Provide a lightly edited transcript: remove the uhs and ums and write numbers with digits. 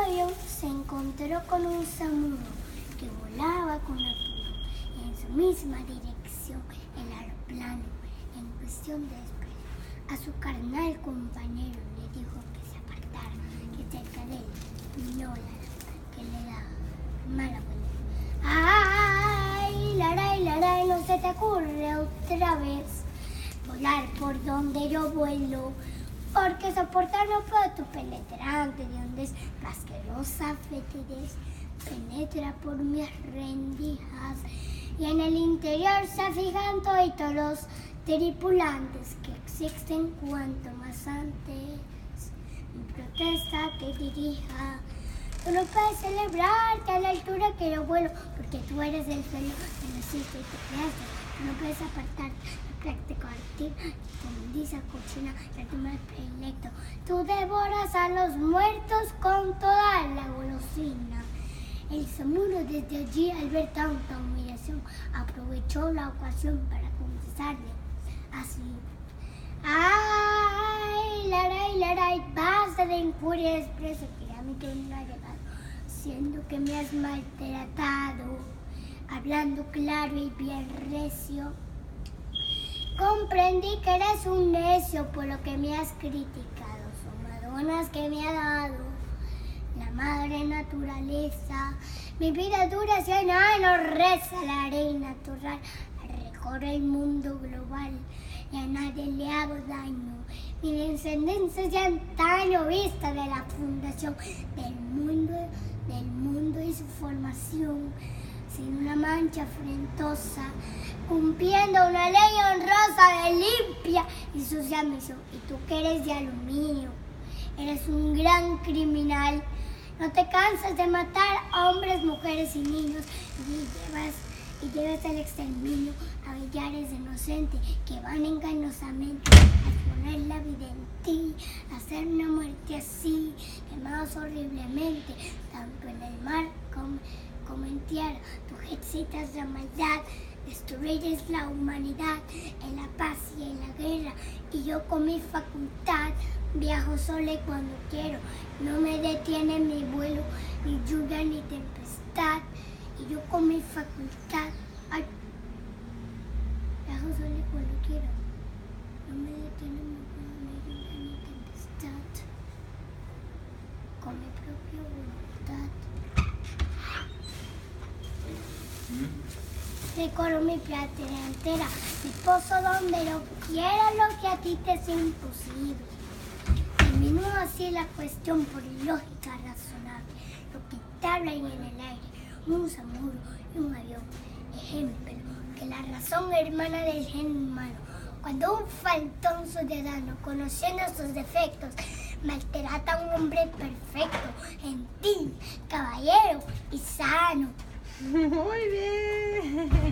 avión se encontró con un Zamuro que volaba con avión en su misma dirección. El aeroplano, en cuestión de desprecio, a su carnal compañero le dijo que se apartara, que cerca de él no que le da mala vuelta. ¡Ay, laray, no se te ocurre otra vez volar por donde yo vuelo! Porque soportar no puedo tu penetrante de ondas asquerosa fetidez penetra por mis rendijas y en el interior se fijan todos los tripulantes que existen cuanto más antes mi protesta te dirija. Tú no puedes celebrarte a la altura que yo vuelo porque tú eres el suelo que naciste y te creaste. Tú no puedes apartarte de practicarte con dice cochina y tu mal predilecto. Tú devoras a los muertos con toda la golosina. El Zamuro desde allí, al ver tanta humillación, aprovechó la ocasión para contestarle así. ¡Ay, laray, basta de injuria y desprecio que ya mi turno ha llegado, siendo que me has maltratado, hablando claro y bien recio. Comprendí que eres un necio por lo que me has criticado, son madonas que me ha dado la madre naturaleza. Mi vida dura 100 años, reza la ley natural, recorre el mundo global y a nadie le hago daño. Mi descendencia es de antaño, vista de la fundación del mundo y su formación, sin una mancha afrentosa, cumpliendo una ley honrosa de limpia y sucia misión. Y tú que eres de aluminio, eres un gran criminal. No te cansas de matar a hombres, mujeres y niños y llevas al exterminio a millares de inocentes que van engañosamente a poner la vida en ti, a hacer una muerte así, quemados horriblemente, tanto en el mar como en tierra. Tú ejercitas la maldad, destruyes la humanidad en la paz y en la guerra, y yo con mi facultad viajo sola cuando quiero, no me detiene mi vuelo, ni lluvia ni tempestad, y yo con mi facultad viajo sola cuando quiero, no me detiene mi vuelo, ni lluvia ni tempestad, con mi propia voluntad. Recorro mi patria entera, mi pozo donde yo quiera, lo que a ti te es imposible. Terminó así la cuestión por lógica razonable, lo que habla en el aire, un Zamuro y un avión. Ejemplo, que la razón hermana del gen humano, cuando un faltón ciudadano, conociendo sus defectos, maltrata a un hombre perfecto, gentil, caballero y sano. Muy bien.